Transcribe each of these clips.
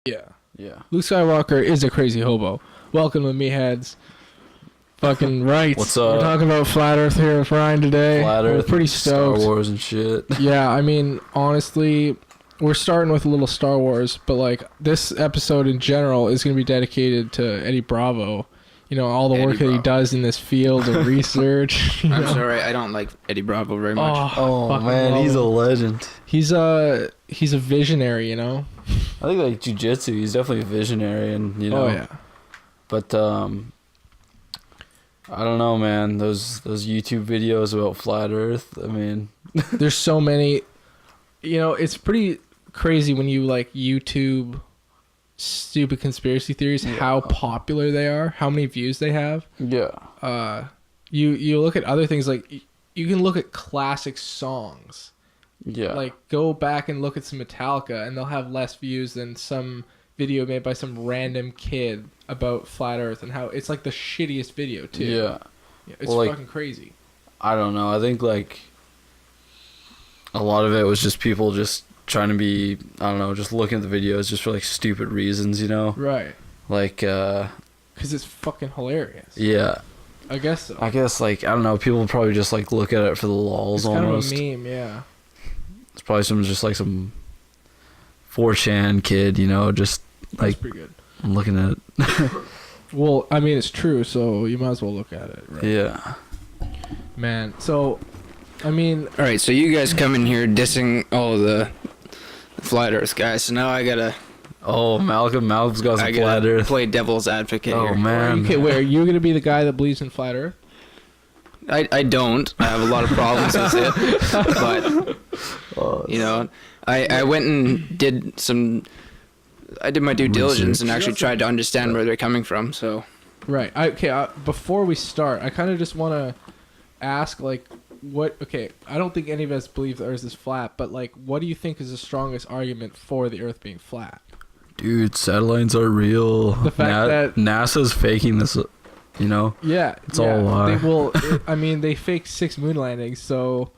Yeah. Yeah. Luke Skywalker is a crazy hobo. Welcome to Me Heads. Fucking right. What's up? We're talking about Flat Earth here with Ryan today. Flat Earth, We're pretty stoked. Star Wars and shit. Yeah, I mean, honestly, we're starting with a little Star Wars, but like this episode in general is going to be dedicated to Eddie Bravo. You know, all the Eddie work that he Bravo. does in this field of research. I'm sorry, I don't like Eddie Bravo very much. Oh fucking man, love he's a him. legend. He's a visionary, you know? I think like jiu-jitsu, he's definitely a visionary, and you know. Oh, yeah. But I don't know, man. Those YouTube videos about flat Earth. I mean, There's so many. You know, it's pretty crazy when you like YouTube stupid conspiracy theories, how popular they are, how many views they have. yeah, You look at other things like you can look at classic songs. yeah, Like go back and look at some Metallica and they'll have less views than some video made by some random kid about flat Earth and how it's like the shittiest video too. yeah. It's Well, like, fucking crazy. I don't know. I think like a lot of it was just people just trying to be, I don't know, just looking at the videos just for like stupid reasons, you know? Right. Like, Because it's fucking hilarious. yeah. I guess so. I guess like, I don't know, people probably just like look at it for the lols It's almost. kind of a meme, yeah. It's probably some 4chan kid, you know, just That's like pretty good. looking at it. Well, I mean, it's true, so you might as well look at it, right? Yeah. Man, so, I mean, All right, so you guys come in here dissing all the flat Earth guys. So now I gotta Oh, Malcolm's got some I flat gotta Earth. play devil's advocate Oh here. man. okay, wait, are you going to be the guy that believes in flat Earth? I don't. I have a lot of problems with it, but Oh, you know, I went and did my due diligence and actually tried to understand where they're coming from. So Right. Before we start, I kind of just want to ask, like, okay, I don't think any of us believe the Earth is flat, but, like, what do you think is the strongest argument for the Earth being flat? dude, satellites are real. The fact that- NASA's faking this, you know. Yeah. It's all a lie. I mean, they faked 6 moon landings, so,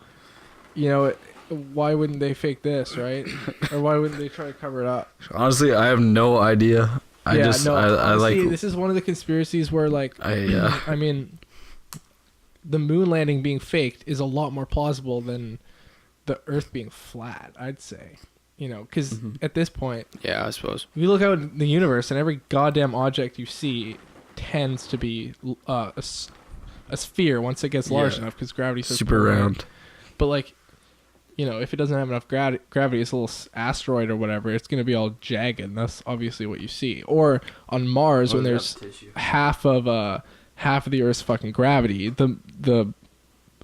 you know, why wouldn't they fake this, right? Or why wouldn't they try to cover it up? Honestly, I have no idea. I honestly, like this is one of the conspiracies where, like, I I mean, the moon landing being faked is a lot more plausible than the Earth being flat, I'd say. You know, because at this point, yeah, I suppose. if you look out in the universe and every goddamn object you see tends to be a sphere once it gets large Yeah. enough because gravity's so super round. But, like, you know, if it doesn't have enough gravity, it's a little asteroid or whatever, it's going to be all jagged. And that's obviously what you see. Or on Mars, when there's half of the Earth's fucking gravity, the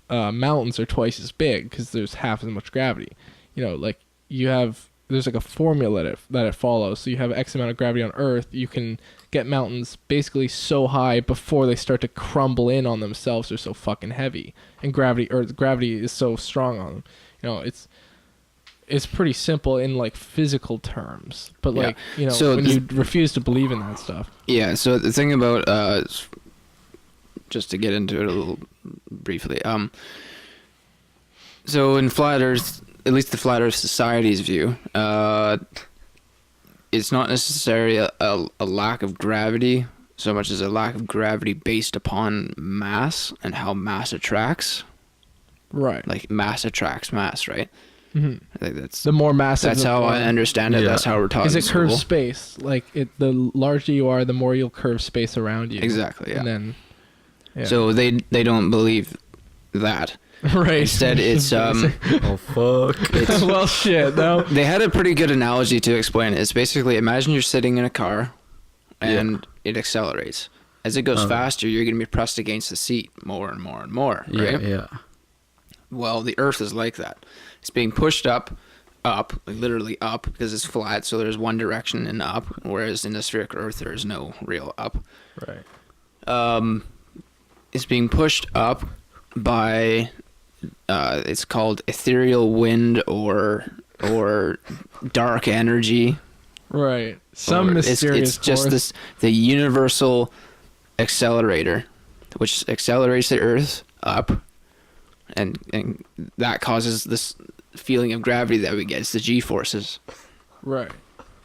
mountains are twice as big because there's half as much gravity. You know, like there's like a formula that it follows. So you have X amount of gravity on Earth, you can get mountains basically so high before they start to crumble in on themselves. They're so fucking heavy, and gravity is so strong on them. You know, it's pretty simple in like physical terms, but like you know, So when you refuse to believe in that stuff. Yeah, so the thing about just to get into it a little briefly, so in flat Earth, at least the flat Earth Society's view, it's not necessarily a lack of gravity so much as a lack of gravity based upon mass and how mass attracts. Right. Like mass attracts mass, right? Mm-hmm. I think that's The more massive, that's how I understand it. Yeah. That's how we're taught. Because in it curves school. space. Like the larger you are, the more you'll curve space around you. Exactly. Yeah. And then, yeah. So they don't believe that. right. Instead, it's Oh fuck. well, shit. No. They had a pretty good analogy to explain it. It's basically, imagine you're sitting in a car and it accelerates. As it goes faster, you're going to be pressed against the seat more and more and more, right? Yeah. Well, the Earth is like that. It's being pushed up, like literally up, because it's flat, so there's one direction and up, whereas in the spherical Earth, there is no real up. Right. It's being pushed up by, it's called ethereal wind or dark energy. Right. Some Or mysterious it's just force. the universal accelerator, which accelerates the Earth up, and that causes this feeling of gravity that we get. It's the G forces. Right.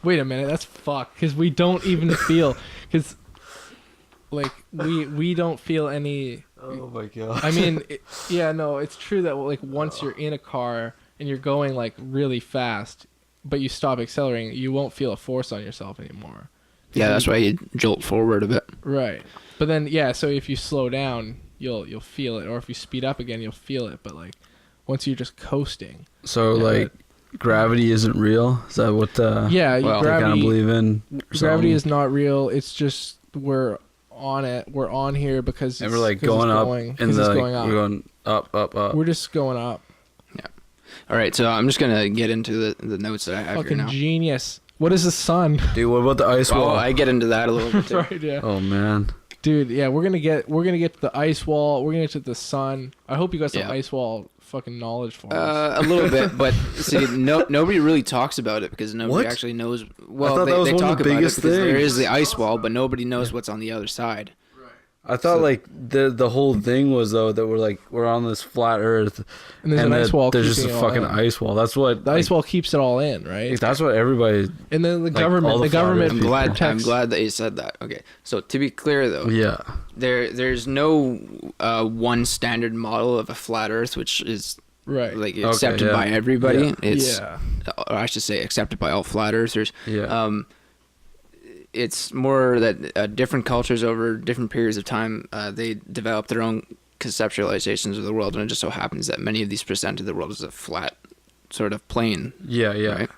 Wait a minute, that's fucked. Because we don't even feel. Because, like, we don't feel any. Oh my god. I mean, it's true that like once you're in a car and you're going like really fast, but you stop accelerating, you won't feel a force on yourself anymore. Yeah, that's why you jolt forward a bit. Right. But then so if you slow down, you'll feel it, or if you speed up again, you'll feel it. But like once you're just coasting. So gravity isn't real? Is that what gravity they kind of believe in? Gravity is not real. It's just we're on it. We're on here because and we're like going up and we're going up. We're just going up. Yeah. All right, so I'm just gonna get into the notes that I have Fucking here now. Genius. What is the sun? Dude, what about the ice wall? I get into that a little bit too. Right, yeah. Oh man. Dude, yeah, we're gonna get to the ice wall. We're gonna get to the sun. I hope you got some ice wall fucking knowledge for us. A little bit, but see, nobody really talks about it because nobody actually knows. Well, they talk about it because there is the ice wall, but nobody knows what's on the other side. I thought the whole thing was though that we're on this flat Earth, and there's an ice wall. There's just a fucking ice wall. That's what the ice wall keeps it all in, right? That's what everybody. And then the government. I'm glad that you said that. Okay, so to be clear though, there's no one standard model of a flat Earth, which is like accepted by everybody. Yeah. It's or I should say accepted by all flat earthers. It's more that different cultures over different periods of time, they develop their own conceptualizations of the world, and it just so happens that many of these presented the world as a flat sort of plane. Right?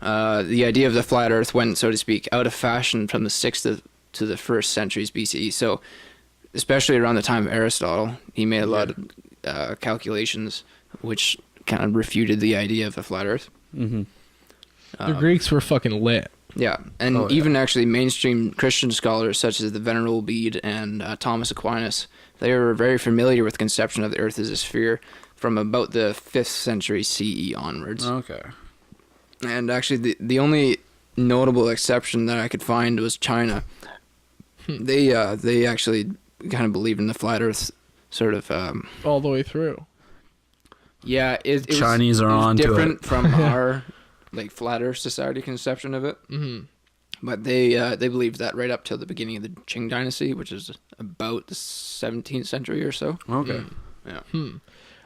The idea of the flat Earth went, so to speak, out of fashion from the 6th to the 1st centuries BCE. So, especially around the time of Aristotle, he made a lot of calculations which kind of refuted the idea of a flat Earth. Mm-hmm. The Greeks were fucking lit. Yeah, and even actually mainstream Christian scholars such as the Venerable Bede and Thomas Aquinas, they were very familiar with the conception of the Earth as a sphere from about the 5th century CE onwards. Okay. And actually, the only notable exception that I could find was China. They actually kind of believed in the flat Earth sort of all the way through. Yeah, it Chinese was, are on different from our like flat Earth society conception of it. Mm-hmm. But they believed that right up till the beginning of the Qing dynasty, which is about the 17th century or so. Okay. Yeah.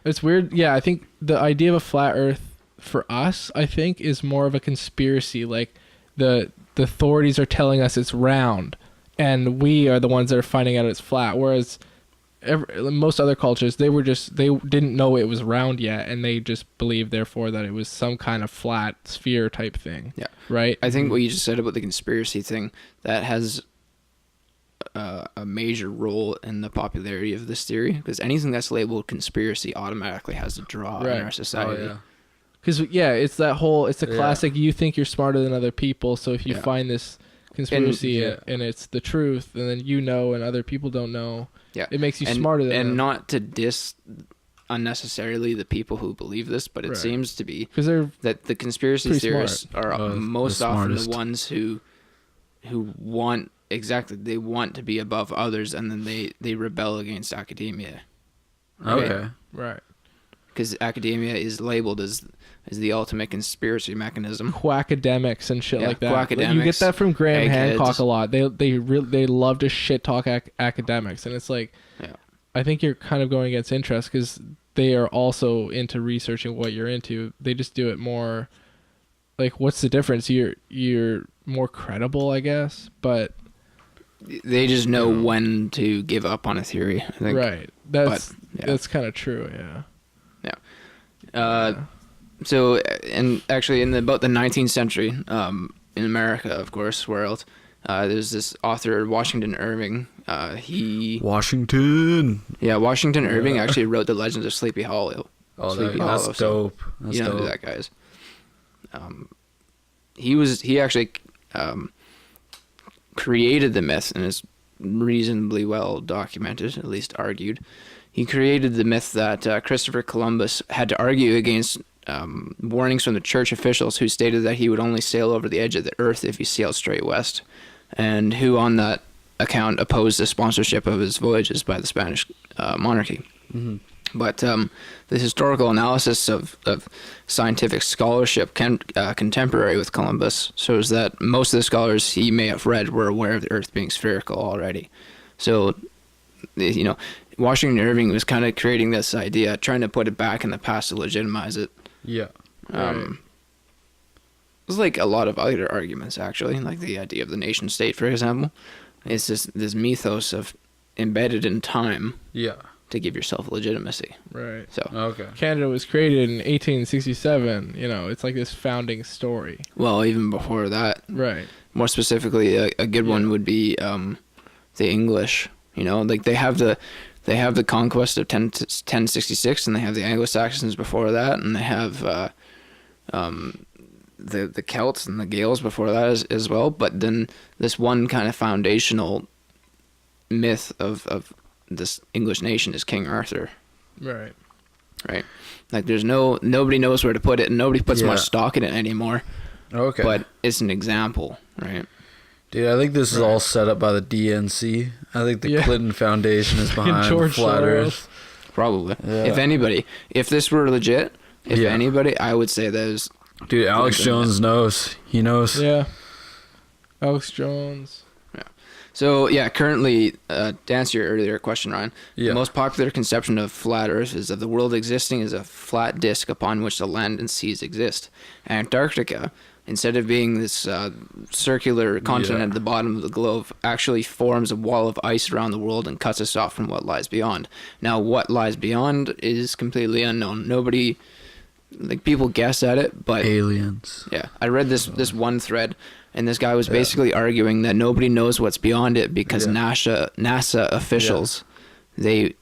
It's weird. Yeah, I think the idea of a flat Earth for us, I think, is more of a conspiracy. Like the authorities are telling us it's round, and we are the ones that are finding out it's flat. Whereas most other cultures, they didn't know it was round yet, and they just believed therefore that it was some kind of flat sphere type thing. Yeah. Right. I think what you just said about the conspiracy thing, that has a major role in the popularity of this theory, because anything that's labeled conspiracy automatically has a draw in our society. Because it's that whole, it's a classic, you think you're smarter than other people, so if you find this conspiracy and it's the truth, and then and other people don't know, it makes you smarter than them. Not to diss unnecessarily the people who believe this, but it seems to be that the conspiracy theorists are most often the ones who want they want to be above others, and then they rebel against academia. Okay. Right. Because academia is labeled as the ultimate conspiracy mechanism. Quackademics and shit like that. Quackademics. You get that from Graham Hancock a lot. They love to shit talk academics, and it's like, I think you're kind of going against interest because they are also into researching what you're into. They just do it more. Like, what's the difference? You're more credible, I guess, but they just know when to give up on a theory, I think. Right. That's kind of true. Yeah. So, and actually in about the 19th century, in America, of course, world, there's this author, Washington Irving. Washington Irving actually wrote the Legends of Sleepy Hollow. That's dope. You know who that guy is. He actually created the myth, and is reasonably well documented, at least argued. He created the myth that Christopher Columbus had to argue against warnings from the church officials who stated that he would only sail over the edge of the earth if he sailed straight west, and who on that account opposed the sponsorship of his voyages by the Spanish monarchy. Mm-hmm. But the historical analysis of scientific scholarship contemporary with Columbus shows that most of the scholars he may have read were aware of the Earth being spherical already. So, you know, Washington Irving was kind of creating this idea, trying to put it back in the past to legitimize it. Yeah. It's like a lot of other arguments, actually, like the idea of the nation state, for example. It's just this mythos of embedded in time. Yeah. To give yourself legitimacy. Right. So Okay. Canada was created in 1867. You know, it's like this founding story. Well, even before that. Right. More specifically, a good one would be the English. You know, like they have the conquest of 1066, and they have the Anglo-Saxons before that, and they have the Celts and the Gaels before that as well. But then this one kind of foundational myth of this English nation is King Arthur. Right. Right. Like there's nobody knows where to put it, and nobody puts much stock in it anymore. Okay. But it's an example, right? Dude, I think this is all set up by the DNC. I think the Clinton Foundation is behind George Flat Earth. Probably. Yeah. If anybody, if this were legit, anybody, I would say those. Dude, Alex Jones knows. He knows. Yeah. Alex Jones. Yeah. So, yeah, currently, to answer your earlier question, Ryan, the most popular conception of flat Earth is of the world existing as a flat disk upon which the land and seas exist. Antarctica, instead of being this circular continent at the bottom of the globe, actually forms a wall of ice around the world and cuts us off from what lies beyond. Now, what lies beyond is completely unknown. Nobody, like, people guess at it, but... Aliens. Yeah. I read this one thread, and this guy was basically arguing that nobody knows what's beyond it because NASA officials, they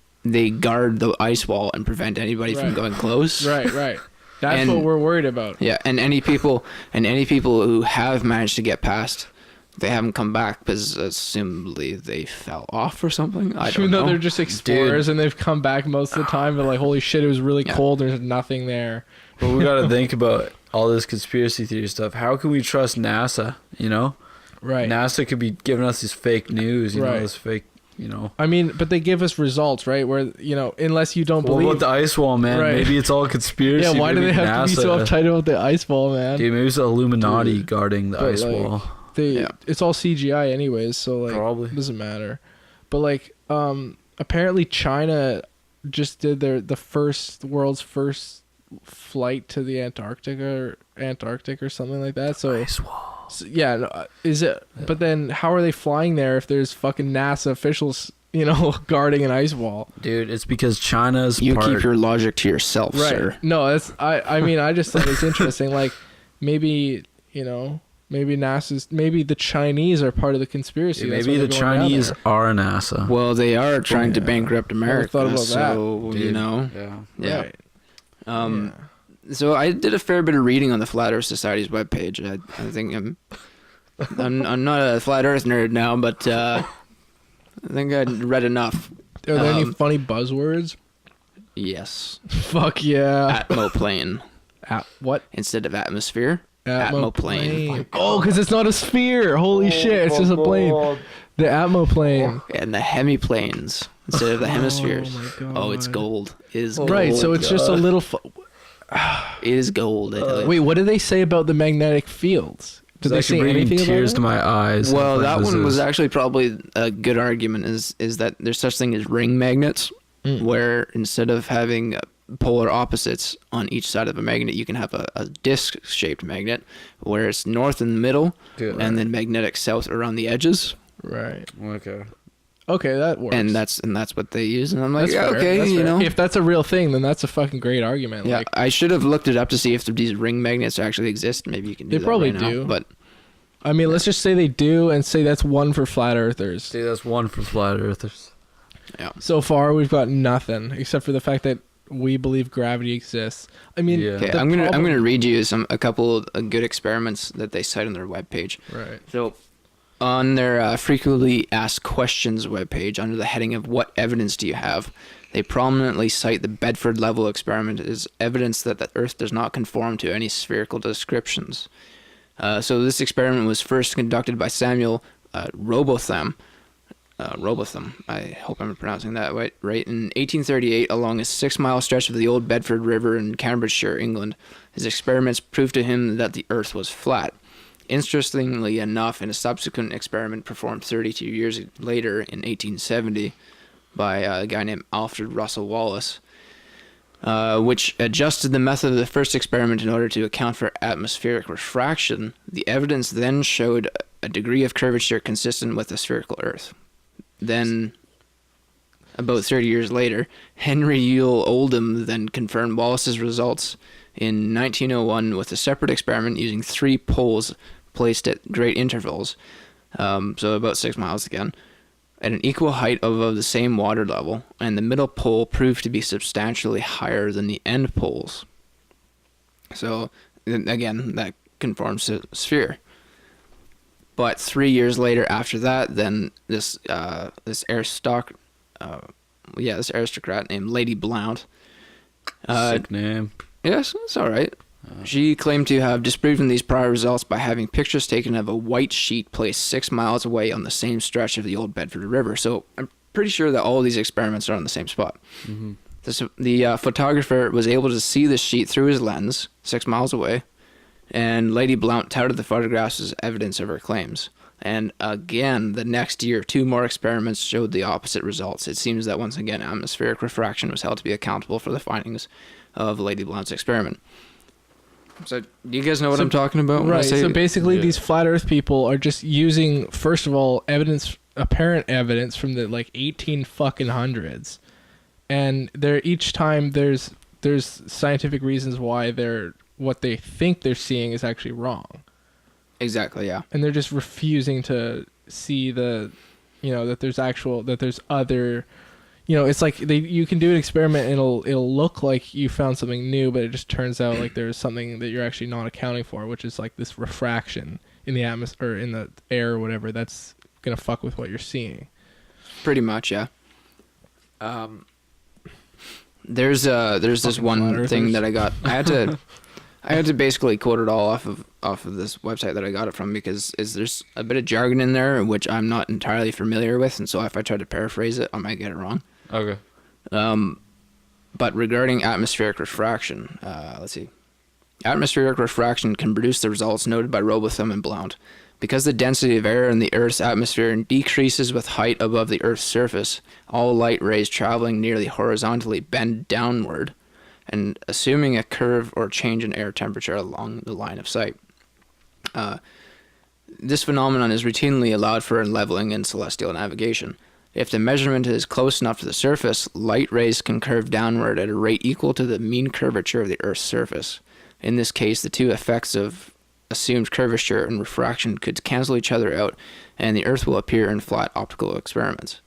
guard the ice wall and prevent anybody from going close. Right. That's what we're worried about. Yeah, and any people who have managed to get past, they haven't come back because assumably they fell off or something. I don't know. Even though they're just explorers and they've come back most of the time, but like, holy shit, it was really cold. There's nothing there. But we got to think about all this conspiracy theory stuff. How can we trust NASA? You know, right? NASA could be giving us this fake news. You know, this fake. You know, I mean, but they give us results, right? Where, you know, unless you don't believe. What about the ice wall, man? Right. Maybe it's all conspiracy. Yeah, why do they have to be so uptight about the ice wall, man? Dude, maybe it's the Illuminati guarding the ice wall. It's all CGI anyways, so like, probably it doesn't matter. But like, apparently China just did the world's first flight to the Antarctic or something like that. So ice wall. So, is it? Yeah. But then, how are they flying there if there's fucking NASA officials, you know, guarding an ice wall? Dude, it's because China's. You keep your logic to yourself, sir. No, that's I mean, I just thought it's interesting. Like, maybe, you know, maybe the Chinese are part of the conspiracy. Dude, maybe the Chinese are NASA. Well, they are trying to bankrupt America. I thought about so, that. You know, yeah. Right. So I did a fair bit of reading on the Flat Earth Society's webpage. I think I'm not a flat Earth nerd now, but I think I read enough. Are there any funny buzzwords? Yes. Fuck yeah. Atmoplane. What? Instead of atmosphere. Atmoplane. Oh, because it's not a sphere. Holy shit! It's just a plane. The atmoplane. And the hemiplanes instead of the hemispheres. Oh my god. Oh, it's gold. It is gold. Right. So it's just a little. It is gold. Wait, what do they say about the magnetic fields? Did they say anything about tears it? to my eyes? Well, that one was actually probably a good argument. Is that there's such thing as ring magnets, where instead of having polar opposites on each side of a magnet, you can have a disc-shaped magnet, where it's north in the middle, and then magnetic south around the edges. Right. Okay, that works. And that's what they use, and I'm like, that's okay, that's you know, if that's a real thing, then that's a fucking great argument. Yeah, like, I should have looked it up to see if these ring magnets actually exist. Maybe you can. Do they that probably right do, now, but I mean, let's just say they do, and say that's one for flat earthers. Dude, that's one for flat earthers. Yeah. So far, we've got nothing except for the fact that we believe gravity exists. I mean, okay, I'm gonna read you a couple of good experiments that they cite on their webpage. Right. So, on their frequently asked questions webpage, under the heading of "What evidence do you have?" they prominently cite the Bedford level experiment as evidence that the Earth does not conform to any spherical descriptions. So this experiment was first conducted by Samuel Robotham Robotham. I hope I'm pronouncing that right. In 1838, along a 6-mile stretch of the Old Bedford River in Cambridgeshire, England, his experiments proved to him that the Earth was flat. Interestingly enough, in a subsequent experiment performed 32 years later in 1870 by a guy named Alfred Russel Wallace, which adjusted the method of the first experiment in order to account for atmospheric refraction, the evidence then showed a degree of curvature consistent with the spherical Earth. Then, about 30 years later, Henry Yule Oldham then confirmed Wallace's results in 1901 with a separate experiment using 3 poles placed at great intervals, so about 6 miles again, at an equal height above the same water level, and the middle pole proved to be substantially higher than the end poles. So, again, that conforms to sphere. But 3 years later, after that, then this aristocrat named Lady Blount. Sick name. Yes, it's all right. She claimed to have disproven these prior results by having pictures taken of a white sheet placed 6 miles away on the same stretch of the Old Bedford River. So I'm pretty sure that all of these experiments are on the same spot. Mm-hmm. The photographer was able to see the sheet through his lens 6 miles away, and Lady Blount touted the photographs as evidence of her claims. And again, the next year, 2 more experiments showed the opposite results. It seems that once again, atmospheric refraction was held to be accountable for the findings of Lady Blount's experiment. So, do you guys know what I'm talking about? Right. So basically, these flat Earth people are just using, first of all, apparent evidence from the 18 fucking hundreds, and each time there's scientific reasons why what they think they're seeing is actually wrong. Exactly. Yeah. And they're just refusing to see that there's other. It's like you can do an experiment and it'll look like you found something new, but it just turns out like there's something that you're actually not accounting for, which is like this refraction in the atmosphere or in the air or whatever that's gonna fuck with what you're seeing. Pretty much, yeah. There's this one thing that I got. I had to basically quote it all off of this website that I got it from because there's a bit of jargon in there which I'm not entirely familiar with, and so if I try to paraphrase it, I might get it wrong. Okay. But regarding atmospheric refraction, let's see. Atmospheric refraction can produce the results noted by Robotham and Blount. Because the density of air in the Earth's atmosphere decreases with height above the Earth's surface, all light rays traveling nearly horizontally bend downward, and assuming a curve or change in air temperature along the line of sight. This phenomenon is routinely allowed for in leveling and celestial navigation. If the measurement is close enough to the surface, light rays can curve downward at a rate equal to the mean curvature of the Earth's surface. In this case, the two effects of assumed curvature and refraction could cancel each other out, and the Earth will appear in flat optical experiments.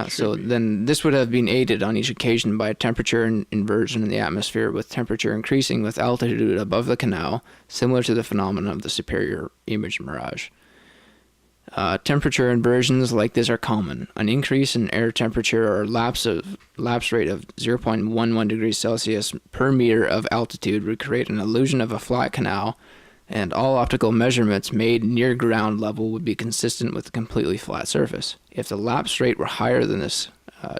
So then this would have been aided on each occasion by a temperature inversion in the atmosphere, with temperature increasing with altitude above the canal, similar to the phenomenon of the superior image mirage. Temperature inversions like this are common. An increase in air temperature or lapse rate of 0.11 degrees Celsius per meter of altitude would create an illusion of a flat canal, and all optical measurements made near ground level would be consistent with a completely flat surface. If the lapse rate were higher than this,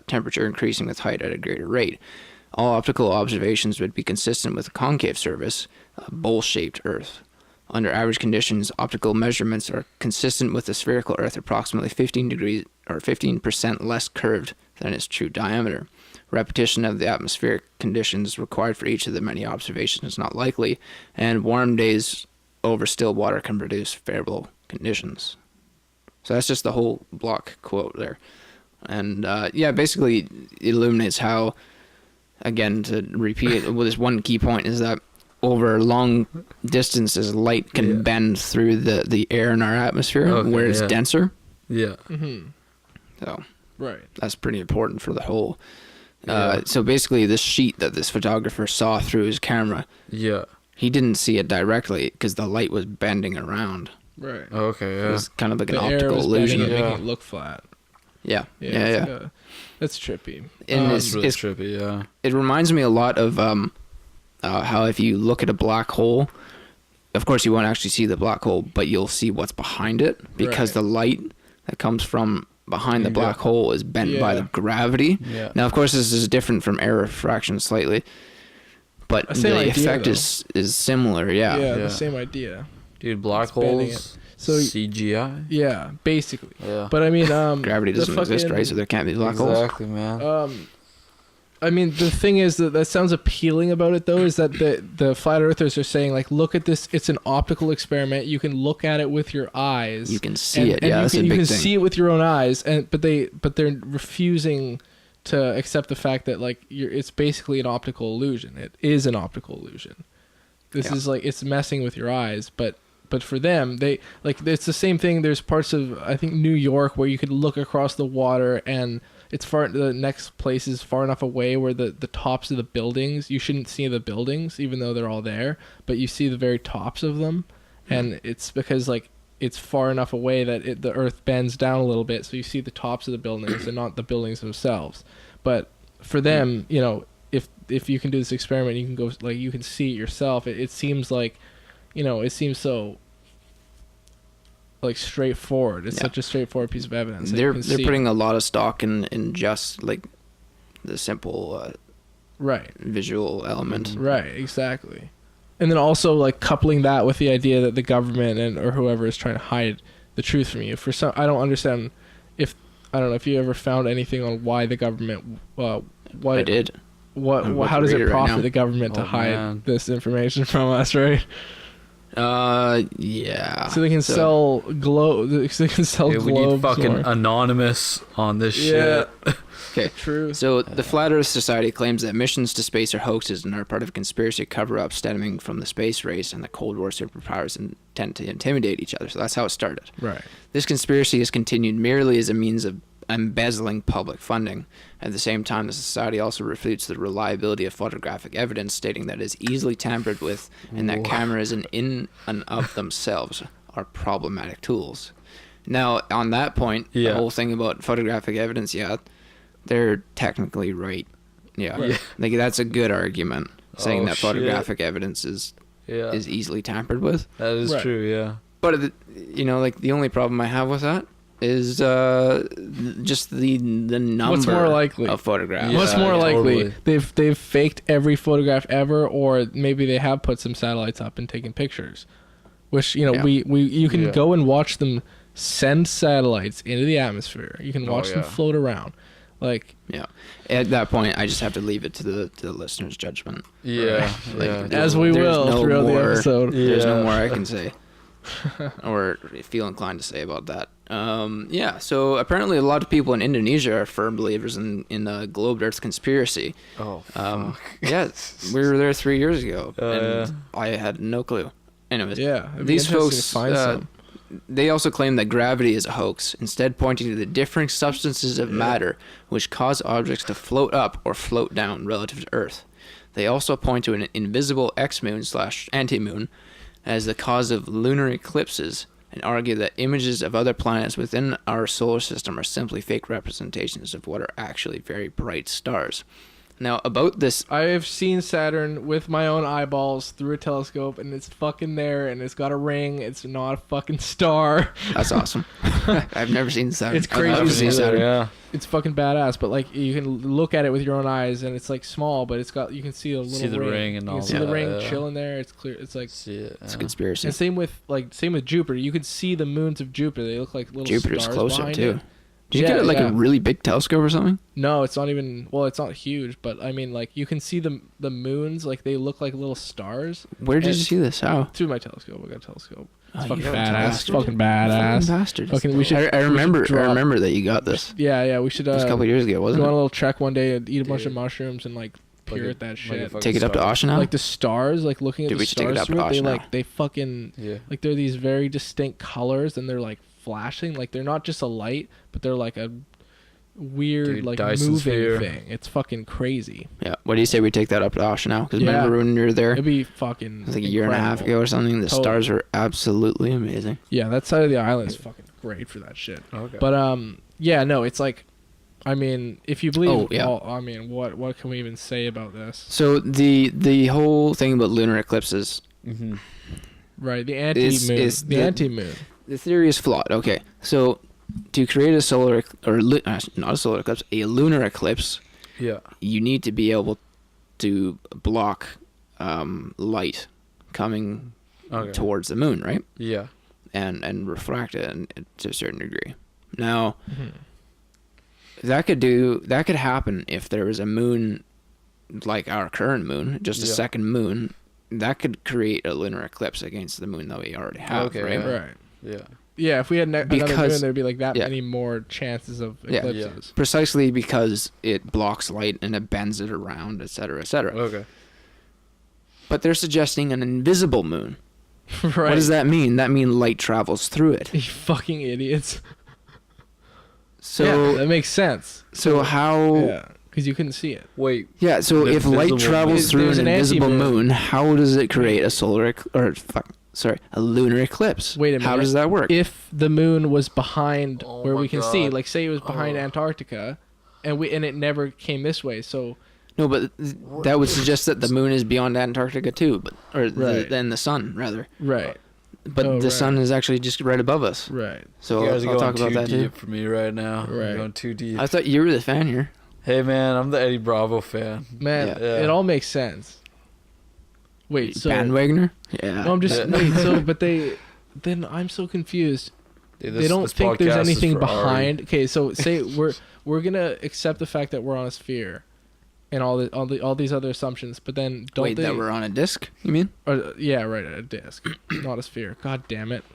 temperature increasing with height at a greater rate, all optical observations would be consistent with a concave surface, a bowl-shaped Earth. Under average conditions, optical measurements are consistent with the spherical Earth approximately 15 degrees or 15% less curved than its true diameter. Repetition of the atmospheric conditions required for each of the many observations is not likely, and warm days over still water can produce favorable conditions. So that's just the whole block quote there. And basically it illuminates how, again, to repeat it, well, this one key point is that over long distances, light can bend through the air in our atmosphere where it's denser. Yeah. Mm-hmm. So right, that's pretty important for the whole. So basically, this sheet that this photographer saw through his camera, he didn't see it directly because the light was bending around. Right. Okay. Yeah. It was kind of like the an optical illusion, making it look flat. Yeah. That's trippy. And it's really trippy. Yeah. It reminds me a lot of how if you look at a black hole, of course, you won't actually see the black hole, but you'll see what's behind it because the light that comes from behind the black hole is bent by the gravity. Yeah. Now, of course, this is different from air refraction slightly, but the effect is similar. Yeah. Yeah, the same idea. Dude, black holes. So CGI. Yeah, basically. Yeah. But I mean, gravity doesn't exist, right? So there can't be black holes. Exactly, man. I mean, the thing is that sounds appealing about it, though, is that the flat earthers are saying, like, look at this. It's an optical experiment. You can look at it with your eyes. You can see it. Yeah, that's a big thing. You can see it with your own eyes, but they're refusing to accept the fact that, like, it's basically an optical illusion. It is an optical illusion. This is like, it's messing with your eyes, but for them, they like, it's the same thing. There's parts of, I think, New York where you could look across the water and it's far. The next place is far enough away where the tops of the buildings, you shouldn't see the buildings even though they're all there, but you see the very tops of them, and it's because, like, it's far enough away that the Earth bends down a little bit, so you see the tops of the buildings and not the buildings themselves. But for them, you know, if you can do this experiment, you can go, like, you can see it yourself. It seems like, you know, it seems so, like, straightforward. It's such a straightforward piece of evidence. They're putting a lot of stock in just, like, the simple visual element. Right, exactly. And then also, like, coupling that with the idea that the government or whoever is trying to hide the truth from you. For some, I don't understand I don't know if you ever found anything on why the government I did. How does it profit the government to hide this information from us, right? Yeah. So they can sell globes. They can sell globes. We need fucking Anonymous on this shit. Okay. True. So the Flat Earth Society claims that missions to space are hoaxes and are part of a conspiracy cover-up stemming from the space race and the Cold War superpowers intend to intimidate each other. So that's how it started. Right. This conspiracy has continued merely as a means of embezzling public funding. At the same time, the society also refutes the reliability of photographic evidence, stating that it is easily tampered with and that cameras in and of themselves are problematic tools. Now, on that point, the whole thing about photographic evidence, they're technically right. Like, that's a good argument, saying that photographic evidence is easily tampered with. That is true, yeah. But, you know, like, the only problem I have with that is just the number What's more likely? Of photographs. What's more likely? They've faked every photograph ever, or maybe they have put some satellites up and taken pictures, which, you know, you can go and watch them send satellites into the atmosphere. You can watch them float around. Like, at that point, I just have to leave it to the listener's judgment. As we will throughout the episode. There's no more I can say or feel inclined to say about that. So apparently a lot of people in Indonesia are firm believers in the globe Earth conspiracy. We were there 3 years ago, and I had no clue. Anyways, these folks they also claim that gravity is a hoax, instead pointing to the differing substances of matter which cause objects to float up or float down relative to Earth. They also point to an invisible X-moon / anti-moon as the cause of lunar eclipses, and argue that images of other planets within our solar system are simply fake representations of what are actually very bright stars. Now, about this... I have seen Saturn with my own eyeballs through a telescope, and it's fucking there, and it's got a ring. It's not a fucking star. That's awesome. I've never seen Saturn. It's crazy. I've never seen Saturn. Yeah. It's fucking badass, but, like, you can look at it with your own eyes, and it's, like, small, but it's got, you can see a little ring and all. You can see the ring chilling there. It's clear. It's like, it's a conspiracy. And same with Jupiter. You can see the moons of Jupiter. They look like little Jupiter's stars close up too. It. Did you get it like a really big telescope or something? No, it's not even. Well, it's not huge, but I mean, like, you can see the moons. Like, they look like little stars. Where did you see this? How? Through my telescope. I got a telescope. It's fucking badass. Fucking badass. Bastard. Fucking, we should. I remember that you got this. Yeah. We should. It was a couple years ago, wasn't it? Go on a little trek one day and eat a bunch of mushrooms and, like, peer at that shit. Take it up to Oshana? Like the stars, like looking at the stars through it, they fucking like, they're these very distinct colors, and they're like flashing. Like, they're not just a light, but they're like a weird like Dyson moving sphere thing. It's fucking crazy. Yeah. What do you say we take that up to Oshana? Because remember when you were there? It'd be fucking. It was like a year and a half ago or something. The stars were absolutely amazing. Yeah, that side of the island is fucking great for that shit. Okay. But no, it's like, I mean, if you believe, I mean, what can we even say about this? So the whole thing about lunar eclipses, Right, the anti-moon. is The anti-moon. The theory is flawed. Okay, so to create a solar not a solar eclipse, a lunar eclipse, you need to be able to block light coming towards the moon, right? Yeah. And refract it to a certain degree. Now, that could happen if there was a moon like our current moon, just a second moon. That could create a lunar eclipse against the moon that we already have, right? Right. Yeah. Yeah, if we had another moon, there'd be like that many more chances of eclipses. Yeah. Precisely because it blocks light and it bends it around, etc., etc. Okay. But they're suggesting an invisible moon. Right. What does that mean? That means light travels through it. You fucking idiots. So that makes sense. So how? Yeah, because you couldn't see it. Wait. Yeah. So if light travels through an invisible moon, how does it create a lunar eclipse? Wait a minute. How does that work? If the moon was behind where we can see, like say it was behind Antarctica, and it never came this way, so. No, but that would suggest that the moon is beyond Antarctica too, than the sun rather. Right. But the sun is actually just right above us. Right. So you guys are I'll going talk about that too deep too. for me right now. Right. You're going too deep. I thought you were the fan here. Hey man, I'm the Eddie Bravo fan. Man, it all makes sense. Wait, so bandwagoner? Yeah. No, I'm just wait. So, but then I'm so confused. Dude, they don't think there's anything behind. Ari. Okay, so say we're gonna accept the fact that we're on a sphere, and all these other assumptions, but then don't they? That we're on a disc? You mean? Or, yeah, right, a disc, not a sphere. God damn it!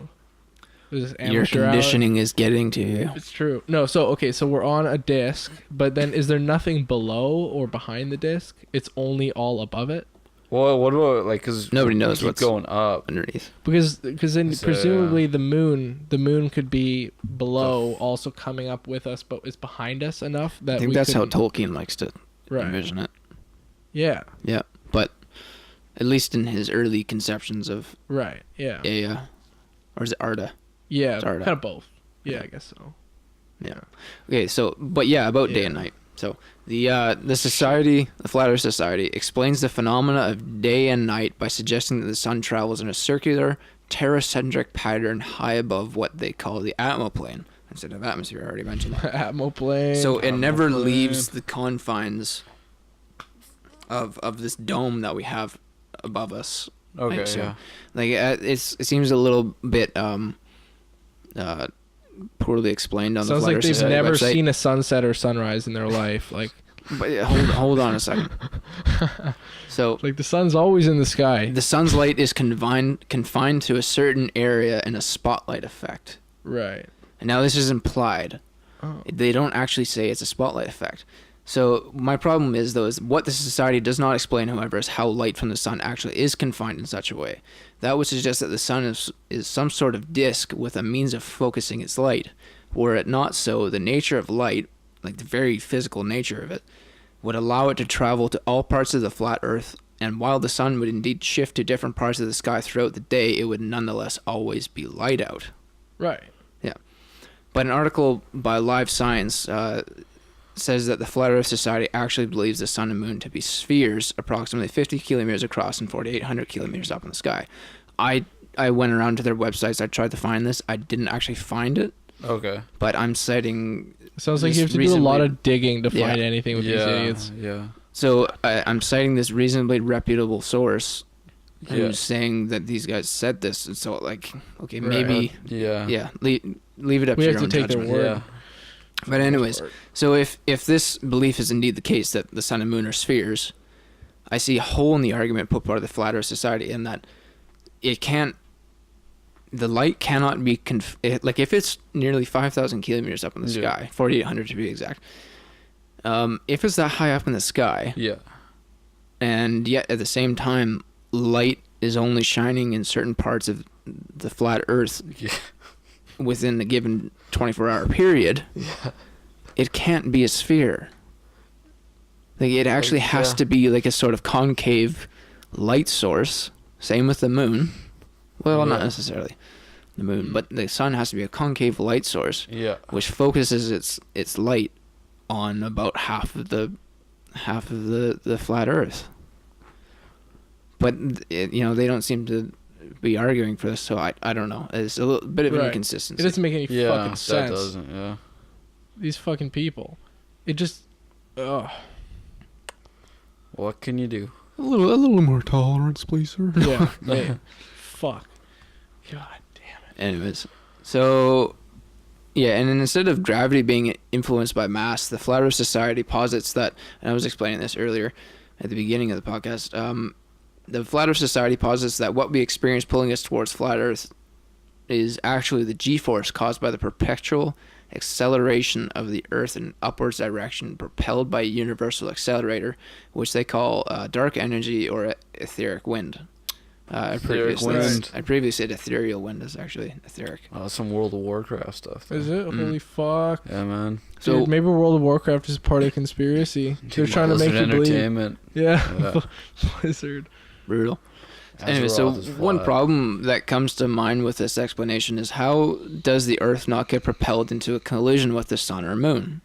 Your conditioning is getting to you. It's true. No, so we're on a disc, but then is there nothing below or behind the disc? It's only all above it. Well, what about because nobody knows what's going up underneath? Because then presumably the moon could be below, also coming up with us, but it's behind us enough that I think that's how Tolkien likes to envision it. Yeah. Yeah, but at least in his early conceptions of right. Yeah. Yeah. Or is it Arda? Yeah, kind of both. Yeah, I guess so. Yeah. Okay, so about day and night. So the society, the Flat Earth Society, explains the phenomena of day and night by suggesting that the sun travels in a circular, terracentric pattern high above what they call the atmoplane instead of atmosphere. I already mentioned that. Atmoplane. So it never leaves the confines of this dome that we have above us. Okay. Yeah. Like it seems a little bit poorly explained on Sounds the Flat like Earth they've Society never website. seen a sunset or sunrise in their life. Like, but hold on a second. So, like the sun's always in the sky. The sun's light is confined to a certain area in a spotlight effect. Right. And now this is implied. Oh. They don't actually say it's a spotlight effect. So my problem is what the society does not explain, however, is how light from the sun actually is confined in such a way. That would suggest that the sun is some sort of disk with a means of focusing its light. Were it not so, the nature of light, like the very physical nature of it, would allow it to travel to all parts of the flat earth, and while the sun would indeed shift to different parts of the sky throughout the day, it would nonetheless always be light out. Right. Yeah. But an article by Live Science says that the Flat Earth Society actually believes the sun and moon to be spheres approximately 50 kilometers across and 4,800 kilometers up in the sky. I went around to their websites. I tried to find this. I didn't actually find it. Okay. But I'm citing... It sounds like you have to do a lot of digging to find anything with these idiots. Yeah. So I'm citing this reasonably reputable source who's saying that these guys said this. And so, like, okay, maybe... Yeah. Leave it up to your own judgment. We have to take their word. Yeah. But anyways, so if this belief is indeed the case, that the sun and moon are spheres, I see a hole in the argument put by the Flat Earth Society in that the light cannot be, like if it's nearly 5,000 kilometers up in the sky, 4,800 to be exact, if it's that high up in the sky, and yet at the same time, light is only shining in certain parts of the flat earth, within a given 24-hour period, it can't be a sphere. Like it actually has to be like a sort of concave light source. Same with the moon. Well, not necessarily the moon, but the sun has to be a concave light source, which focuses its light on about half of the flat Earth. But they don't seem to be arguing for this. So I don't know. It's a little bit of an inconsistency. It doesn't make any fucking sense. That doesn't. Yeah. These fucking people. It just. Ugh. What can you do? A little more tolerance, please, sir. Yeah. Man. Fuck. God damn it. Anyways, so yeah, and then instead of gravity being influenced by mass, the Flat Earth Society posits that, and I was explaining this earlier at the beginning of the podcast. The Flat Earth Society posits that what we experience pulling us towards flat Earth is actually the G-force caused by the perpetual acceleration of the Earth in upwards direction, propelled by a universal accelerator, which they call dark energy or etheric wind. I previously said ethereal wind is actually etheric. Oh, some World of Warcraft stuff. Is it? Holy fuck. Yeah, man. So dude, maybe World of Warcraft is part of the conspiracy. They're trying to make you believe. Yeah. Blizzard. Brutal. Anyway, so one problem that comes to mind with this explanation is how does the Earth not get propelled into a collision with the sun or moon?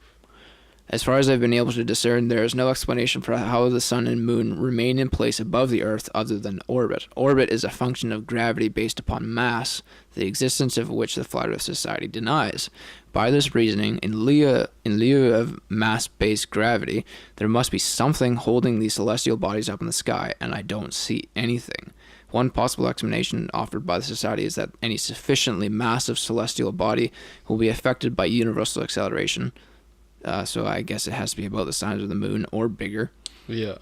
As far as I've been able to discern, there is no explanation for how the sun and moon remain in place above the Earth other than orbit. Orbit is a function of gravity based upon mass, the existence of which the Flat Earth Society denies. By this reasoning, in lieu of mass-based gravity, there must be something holding these celestial bodies up in the sky, and I don't see anything. One possible explanation offered by the Society is that any sufficiently massive celestial body will be affected by universal acceleration. So I guess it has to be about the size of the moon or bigger. Yeah.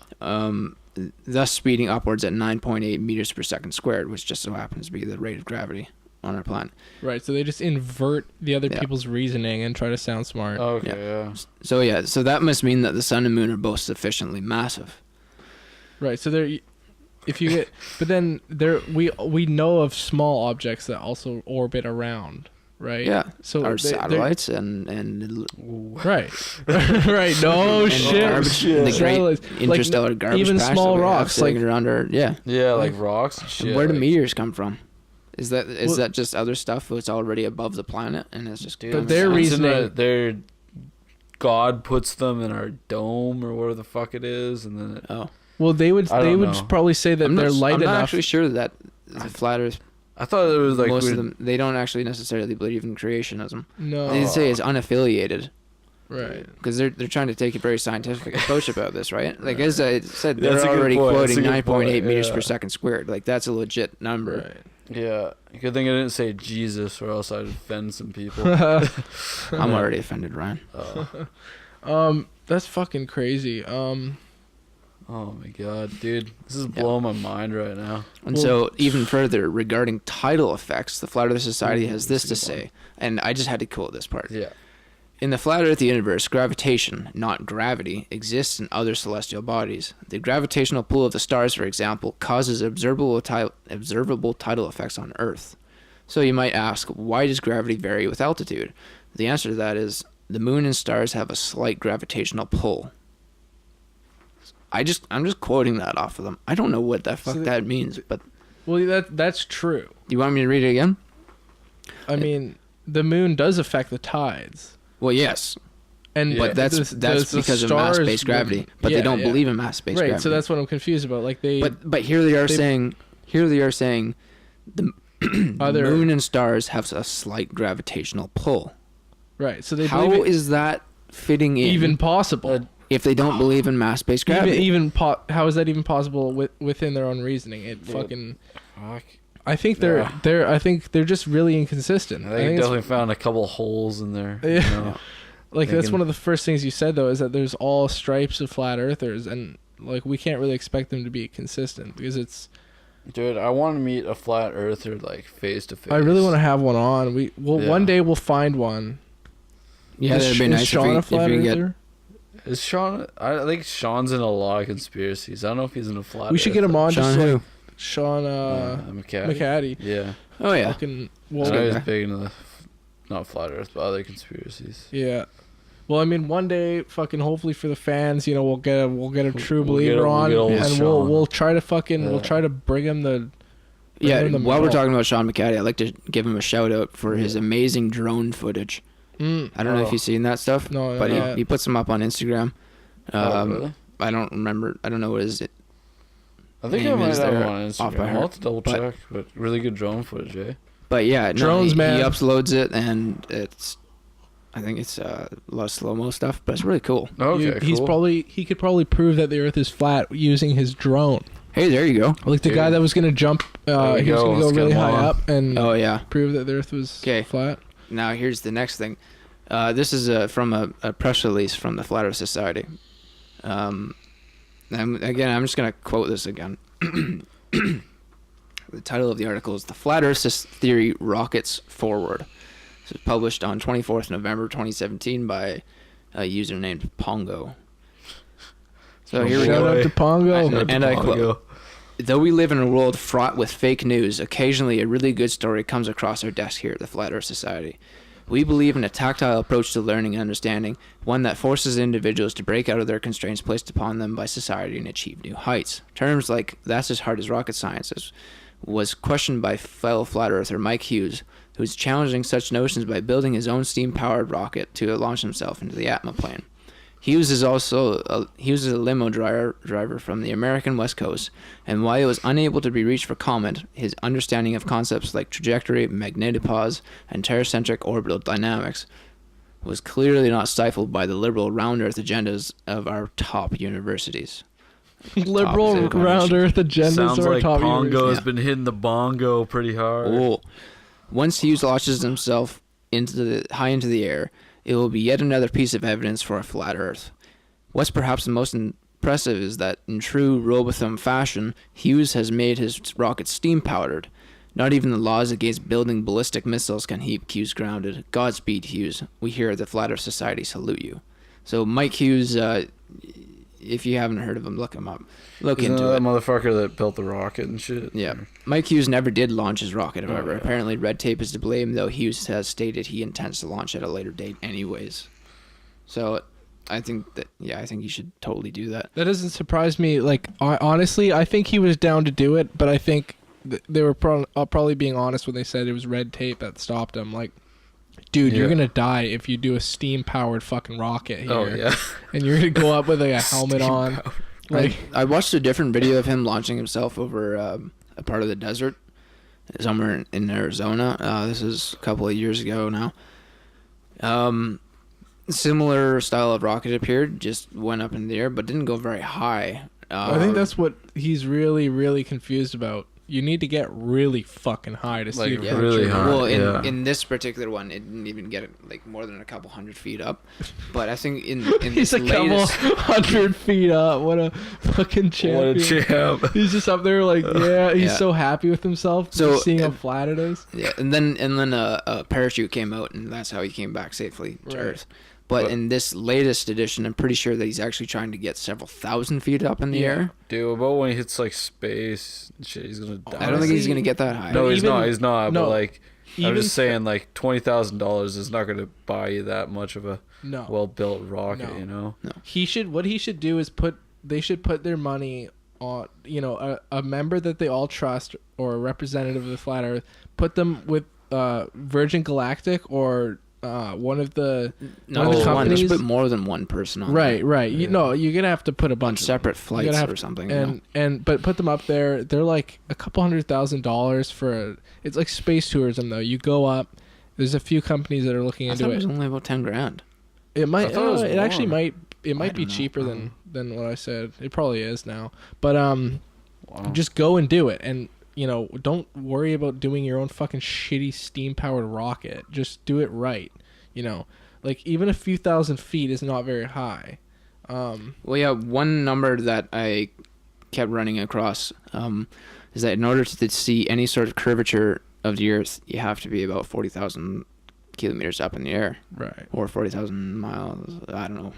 Thus speeding upwards at 9.8 meters per second squared, which just so happens to be the rate of gravity on our planet. Right, so they just invert the other people's reasoning and try to sound smart. Okay, yeah. So that must mean that the sun and moon are both sufficiently massive. Right, so if you get, but then we know of small objects that also orbit around. Right. Yeah. So our satellites and right, right. No and shit. The great interstellar garbage. Even small rocks, like around our like rocks. And shit, where do meteors come from? Is that just other stuff that's already above the planet and it's just? But their reasoning, their God puts them in our dome or whatever the fuck it is, and then well, they would probably say that they're light enough. I'm not actually sure that the flat Earth. I thought it was like most of them. They don't actually necessarily believe in creationism. No, they say it's unaffiliated. Right. Because they're trying to take a very scientific approach about this, right? Like as I said, they're already quoting 9.8 meters per second squared. Like that's a legit number. Right. Yeah. Good thing I didn't say Jesus, or else I'd offend some people. I'm already offended, Ryan. That's fucking crazy. Oh my god, dude. This is blowing my mind right now. And so, even further, regarding tidal effects, the Flat Earth Society has this to say, and I just had to quote this part. Yeah. In the flat Earth universe, gravitation, not gravity, exists in other celestial bodies. The gravitational pull of the stars, for example, causes observable tidal effects on Earth. So you might ask, why does gravity vary with altitude? The answer to that is, the moon and stars have a slight gravitational pull. I'm just quoting that off of them. I don't know what the fuck that means, but that's true. You want me to read it again? I mean, the moon does affect the tides. Well, yes, but that's because of mass-based gravity. But they don't believe in mass-based gravity. Right. So that's what I'm confused about. Like But here they are saying the moon and stars have a slight gravitational pull. Right. So they how is that fitting in? Even possible. If they don't believe in mass-based gravity, how is that even possible within their own reasoning? I think they're just really inconsistent. I think definitely found a couple holes in there. Yeah. You know, that's one of the first things you said though, is that there's all stripes of flat earthers, and like we can't really expect them to be consistent because it's. Dude, I want to meet a flat earther like face to face. I really want to have one on. One day we'll find one. Yeah, that'd be nice. Sean a flat earther? Is Sean? I think Sean's in a lot of conspiracies. I don't know if he's in a flat. We should get him on. Sean just who? Like Sean McCaddy. Yeah. Oh yeah. I know he's big into the not flat Earth, but other conspiracies. Yeah. Well, I mean, one day, hopefully for the fans, we'll get a true believer on, and we'll try to bring him the. While we're talking about Sean McCaddy, I'd like to give him a shout out for his amazing drone footage. I don't know if you've seen that stuff, but he puts them up on Instagram. Really? I don't remember. I don't know what I think I name might is have there him on off Instagram. by I'll heart. have to double check, but really good drone footage, eh? But yeah, Drones, he man. uploads it, and I think it's a lot of slow-mo stuff, but it's really cool. Okay, cool. He could probably prove that the Earth is flat using his drone. Hey, there you go. Like the guy that was gonna jump, he was go. gonna go Let's get really him high on. up and Oh yeah. prove that the Earth was 'Kay. flat. Now here's the next thing. This is from a press release from the Flat Earth Society. I'm just gonna quote this again. The title of the article is "The Flat Earth Theory Rockets Forward." This was published on 24th November 2017 by a user named Pongo. So here we Shout go. out to Pongo. And I quote, "Though we live in a world fraught with fake news, occasionally a really good story comes across our desk here at the Flat Earth Society. We believe in a tactile approach to learning and understanding, one that forces individuals to break out of their constraints placed upon them by society and achieve new heights. Terms like 'that's as hard as rocket science' was questioned by fellow flat earther Mike Hughes, who is challenging such notions by building his own steam-powered rocket to launch himself into the atmoplane. Hughes is a limo driver from the American West Coast, and while he was unable to be reached for comment, his understanding of concepts like trajectory, magnetopause, and terracentric orbital dynamics was clearly not stifled by the liberal round Earth agendas of our top universities." Liberal Top round Earth agendas Sounds are like top Pongo has Yeah. been hitting the bongo pretty hard. Oh. Once Hughes launches himself high into the air, it will be yet another piece of evidence for a flat Earth. What's perhaps the most impressive is that, in true Robotham fashion, Hughes has made his rocket steam-powered. Not even the laws against building ballistic missiles can keep Hughes grounded. Godspeed, Hughes. We here at the Flat Earth Society salute you. So Mike Hughes, if you haven't heard of him, look him up. Look Isn't into that it. motherfucker that built the rocket and shit? Yeah. Mike Hughes never did launch his rocket, however. yeah. Apparently red tape is to blame, though Hughes has stated he intends to launch at a later date anyways. So I think he should totally do that. That doesn't surprise me. Like, honestly, I think he was down to do it, but I think they were probably being honest when they said it was red tape that stopped him. Like, dude, you're gonna die if you do a steam-powered fucking rocket here. Oh, yeah. And you're gonna go up with like a helmet on. Like, I watched a different video of him launching himself over a part of the desert somewhere in Arizona. This is a couple of years ago now. Similar style of rocket appeared, just went up in the air, but didn't go very high. I think that's what he's really, really confused about. You need to get really fucking high to see Like, the really picture. high. Well, yeah. in this particular one, it didn't even get like more than a couple 100 feet up. But I think in He's this a couple latest, 100 feet up. What a fucking champion. What a champ. He's just up there like, yeah, he's Yeah. so happy with himself. So, Just seeing how flat it is. yeah, and then a parachute came out, and that's how he came back safely to Right. Earth. But in this latest edition, I'm pretty sure that he's actually trying to get several thousand feet up in the air. Dude, about when he hits like space and shit, he's gonna die. I don't think he's gonna get that high. No, he's Even- not. He's not. no, but like, I'm even just saying, like $20,000 is not gonna buy you that much of a No. well-built rocket. No. You know. What he should do is they should put their money on, a member that they all trust or a representative of the Flat Earth, put them with Virgin Galactic or one of the Not one of just the one. companies. Just put more than one person on. Right. there. You're gonna have to put a On bunch of separate you flights gotta have or something. but put them up there. They're like a couple $100,000 for it's like space tourism though. You go up. There's a few companies that are looking I thought into it was it. only about 10 grand. It might. I thought it was actually more. might. It might be don't know. cheaper than what I said. It probably is now. But Wow. just go and do it, and don't worry about doing your own fucking shitty steam powered rocket. Just do it right. Like even a few thousand feet is not very high. Well, yeah, one number that I kept running across is that in order to see any sort of curvature of the Earth, you have to be about 40,000 kilometers up in the air, Right. or 40,000 miles. I don't know,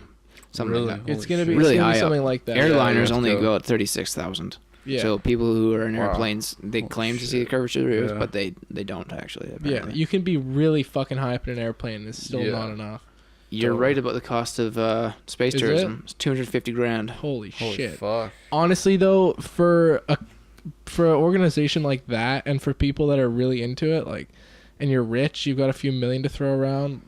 something Really? like that. It's gonna be Really it's gonna high be up. something like that. Airliners you have only to go. go at 36,000. Yeah. So people who are in Wow. airplanes, they claim to see the shit. curvature of the Earth, Yeah. but they don't actually. Yeah. Apparently. You can be really fucking high up in an airplane. It's still Yeah. not enough. You're right about the cost of space Is tourism. It's 250 grand. Holy shit. Fuck. Honestly though, for an organization like that, and for people that are really into it, like, and you're rich, you've got a few million to throw around,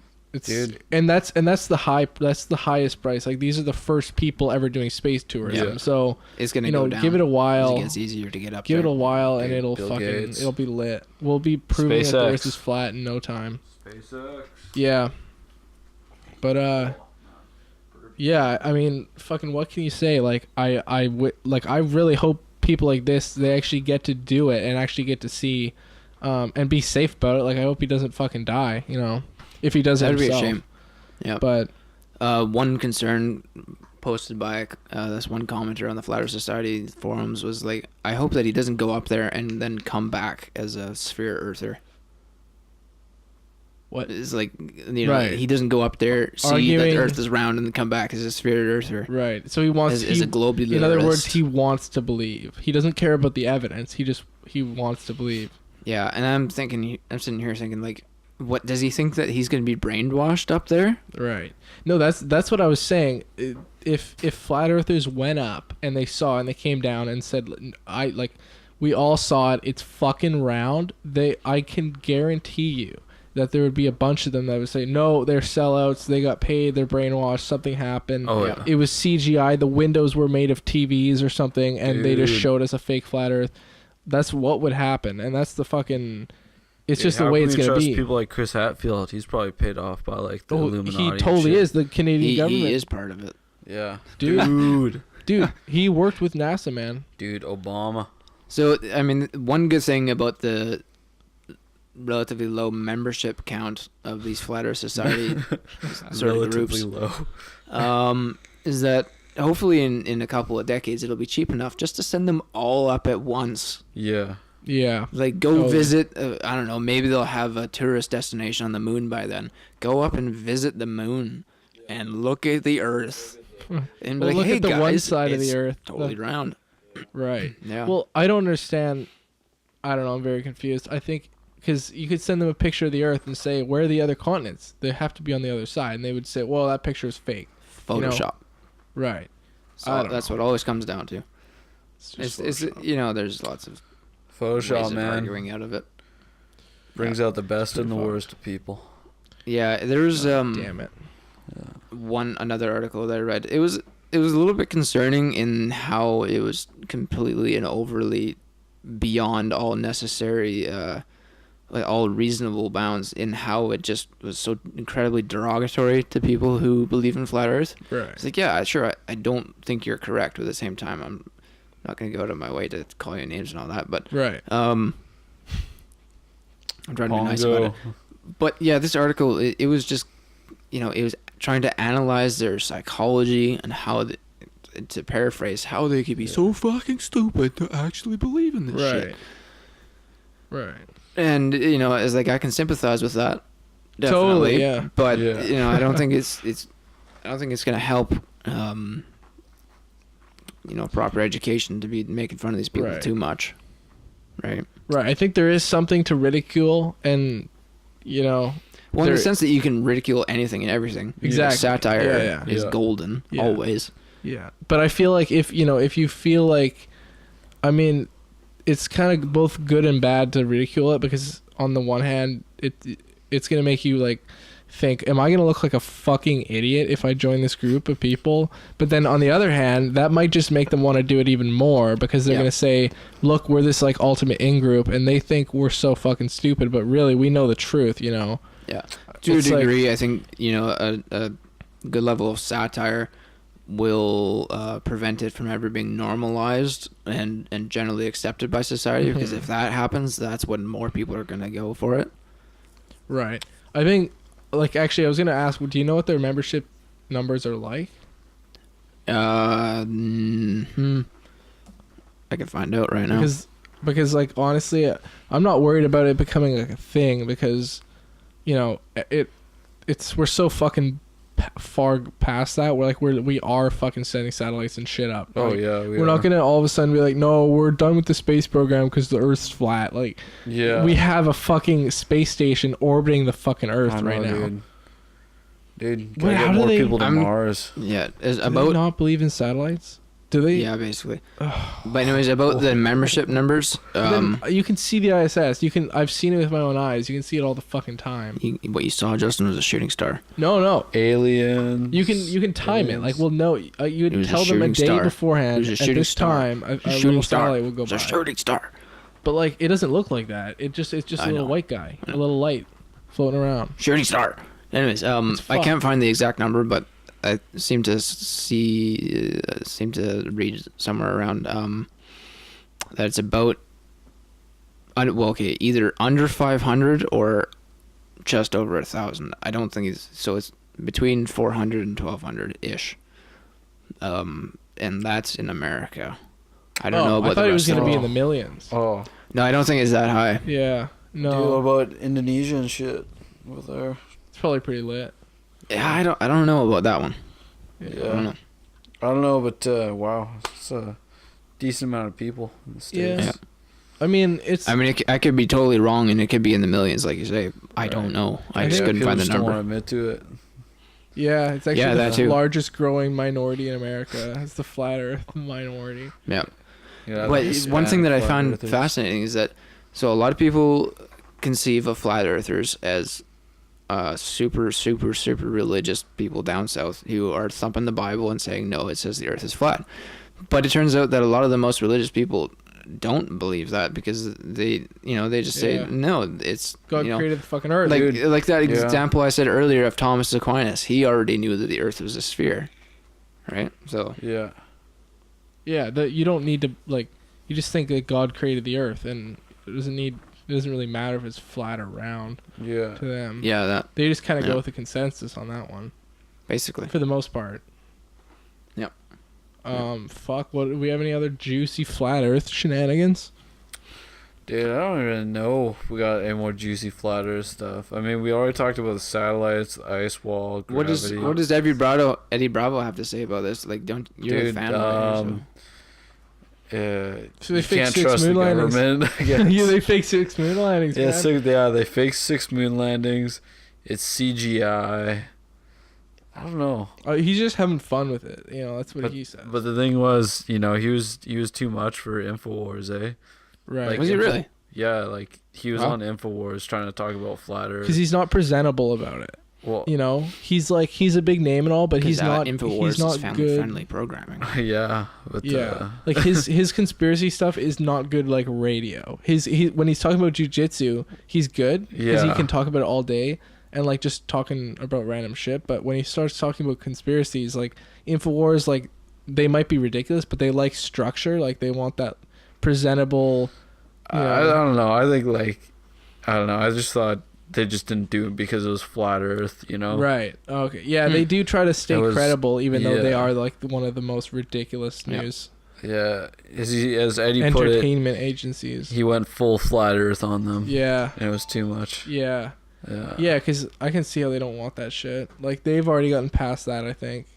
and that's the highest price. Like these are the first people ever doing space tourism. So it's gonna go down. Give it a while. It gets easier to get up. Give there. it a while, Dude, and it'll be lit. We'll be proving that the Earth is flat in no time. SpaceX. Yeah. But yeah. I mean, fucking, what can you say? Like I really hope people like this, they actually get to do it and actually get to see, and be safe about it. Like I hope he doesn't fucking die. If he does it himself. That'd be a shame. Yeah. But one concern posted by this one commenter on the Flat Earth Society forums was like, I hope that he doesn't go up there and then come back as a sphere earther. What is like, right. He doesn't go up there, see that the Earth is round, and then come back as a sphere earther. Right. So he wants as a globalist. In other words, he wants to believe. He doesn't care about the evidence. He wants to believe. Yeah, and I'm sitting here thinking, like, what does he think, that he's going to be brainwashed up there? Right. No, that's what I was saying. If flat earthers went up and they saw and they came down and said, we all saw it, it's fucking round, I can guarantee you that there would be a bunch of them that would say, no, they're sellouts, they got paid, they're brainwashed, something happened. Oh, yeah. It was CGI, the windows were made of TVs or something, and they just showed us a fake flat earth. That's what would happen, and that's the fucking... It's just the way it's going to be. People like Chris Hadfield, he's probably paid off by like the Illuminati. He totally is. The Canadian government. He is part of it. Yeah. Dude, he worked with NASA, man. Dude, Obama. So, I mean, one good thing about the relatively low membership count of these Flat Earth Society sort of groups is that hopefully in a couple of decades it'll be cheap enough just to send them all up at once. Yeah. Yeah. Like, go visit, I don't know, maybe they'll have a tourist destination on the moon by then. Go up and visit the moon and look at the Earth. And be like, look hey, at the guys, one side of the it's Earth. totally round. Right. Yeah. Well, I don't understand. I don't know. I'm very confused. I think because you could send them a picture of the Earth and say, where are the other continents? They have to be on the other side. And they would say, well, that picture is fake. Photoshop. Right. So that's what it always comes down to. It's there's lots of Photoshop, ways of man. arguing out of it. Brings out the best and the worst of people. Yeah, there's damn it. another article that I read. It was a little bit concerning in how it was completely and overly beyond all necessary, all reasonable bounds in how it just was so incredibly derogatory to people who believe in flat Earth. Right. It's like, yeah, sure, I don't think you're correct, but at the same time, I'm not going to go out of my way to call you names and all that. But right. I'm trying to be nice about it. But yeah, this article, it was just, it was trying to analyze their psychology and how, to paraphrase, how they could be so fucking stupid to actually believe in this shit. Right. And it's like, I can sympathize with that. Definitely. Totally, yeah. But I don't think it's gonna help. Proper education to be making fun of these people too much. Right. Right. I think there is something to ridicule, and well, in the sense that you can ridicule anything and everything. Exactly. Satire is golden always. Yeah. But I feel like if you feel like, I mean, it's kind of both good and bad to ridicule it, because on the one hand, it's gonna make you like think, am I gonna look like a fucking idiot if I join this group of people? But then on the other hand, that might just make them want to do it even more, because they're gonna say, look, we're this like ultimate in group, and they think we're so fucking stupid, but really we know the truth. Yeah. To a degree, I think a good level of satire will prevent it from ever being normalized and generally accepted by society, because if that happens, that's when more people are gonna go for it. Right. I think, like, actually, I was gonna ask, do you know what their membership numbers are like? I can find out right now. Because like, honestly, I'm not worried about it becoming like a thing, because we're so fucking far past that. We are fucking sending satellites and shit up. Oh, like, yeah, we're not gonna all of a sudden be like, no, we're done with the space program because the Earth's flat. Like, we have a fucking space station orbiting the fucking Earth right now. Dude, gotta get more people to Mars. Yeah, do they not believe in satellites? Do they? Yeah, basically. But anyways, about the membership numbers, Then you can see the ISS. I've seen it with my own eyes. You can see it all the fucking time. what you saw, Justin, was a shooting star. No. Aliens. You can time it. Like, we'll know. You would tell them a day star. beforehand. It was a At shooting this star. time, a Shooting little star. satellite will go It's by. a shooting star. But like, it doesn't look like that. It's just a I little know. white guy, a little light floating around. Shooting star. Anyways, I can't find the exact number, but I seem to read somewhere around that it's about either under 500 or just over 1,000. I don't think it's between 400 and 1,200 ish. And that's in America. I don't know about I thought the it was rest going to of be the in the millions. Oh. No, I don't think it's that high. Yeah. Dude, No. what about Indonesia and shit over there? It's probably pretty lit. Yeah, I don't know about that one. Yeah. I don't know. I don't know, but wow, it's a decent amount of people in the States. Yeah. I mean, I could be totally wrong, and it could be in the millions, like you say. I don't know. I just couldn't find the People just don't want to number. admit to it. Yeah, it's actually Yeah, that the too. largest growing minority in America. It's the flat Earth minority. Yeah. Yeah, But these one thing that I flat found earthers. fascinating is that a lot of people conceive of flat earthers as super, super, super religious people down south who are thumping the Bible and saying, no, it says the earth is flat. But it turns out that a lot of the most religious people don't believe that because they just say, no, it's God created the fucking Earth. like that Yeah. example I said earlier of Thomas Aquinas. He already knew that the earth was a sphere, right? So Yeah. Yeah, you don't need to you just think that God created the Earth, and it doesn't really matter if it's flat or round Yeah. to them. yeah, that They just kind of Yeah. go with the consensus on that one basically. for the most part. Yep. Fuck. What do we have? Any other juicy flat Earth shenanigans? Dude, I don't even know if we got any more juicy flat Earth stuff. I mean, we already talked about the satellites, the ice wall, gravity. What does Eddie Bravo have to say about this? Like, you're a Dude, fan of it, So they you fake can't 6 trust the moon landings. government. I guess. Yeah, they fake 6 moon landings. Yeah, man. they faked 6 moon landings. It's CGI. I don't know. He's just having fun with it. That's what he said. But the thing was, he was too much for InfoWars, eh? Right. Like, was he really? Yeah, like he was Huh? on InfoWars trying to talk about flat Earth. Because he's not presentable about it. Well, he's a big name and all, but he's not. InfoWars He's not is family good. friendly programming. yeah, but Yeah, like his conspiracy stuff is not good like radio. When he's talking about jujitsu, he's good because he Yeah. can talk about it all day and like just talking about random shit. But when he starts talking about conspiracies, like Infowars, like they might be ridiculous, but they like structure. Like they want that presentable. I don't know. I think I don't know. I just thought they just didn't do it because it was flat Earth, Right. Okay. Yeah, they do try to stay It was- credible, even though they yeah. are like one of the most ridiculous Yeah. news Yeah, as Eddie put it, entertainment agencies. he went full flat Earth on them. Yeah. And it was too much. Yeah. Yeah. Yeah, because I can see how they don't want that shit. Like, they've already gotten past that, I think.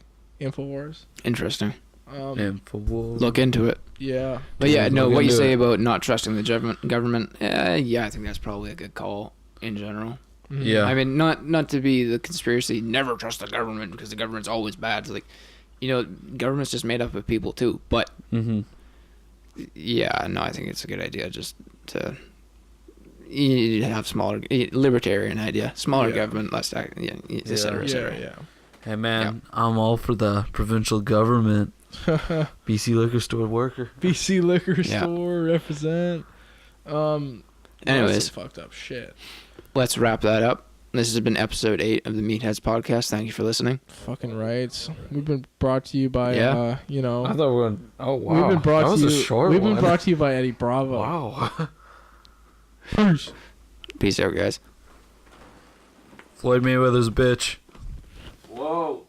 Infowars. Interesting. InfoWars. Look into it. Yeah. But yeah, no, Look what you into say it. about not trusting the government, yeah, I think that's probably a good call in general. Mhm. Yeah. I mean, not to be the conspiracy, never trust the government because the government's always bad. It's like, government's just made up of people too. But Mm-hmm. yeah, no, I think it's a good idea just to have smaller, libertarian idea, smaller government, less, et cetera, et cetera. Yeah, Hey man, I'm all for the provincial government. yeah. BC liquor store worker. BC Liquor Yeah. Store, represent. Anyways. That's some fucked up shit. Let's wrap that up. This has been episode 8 of the Meatheads podcast. Thank you for listening. Fucking rights. We've been brought to you by, Yeah. I thought we were going. Oh wow. We've been brought that was to a you. short We've one. been brought to you by Eddie Bravo. Wow. Peace. Peace out, guys. Floyd Mayweather's bitch. Whoa.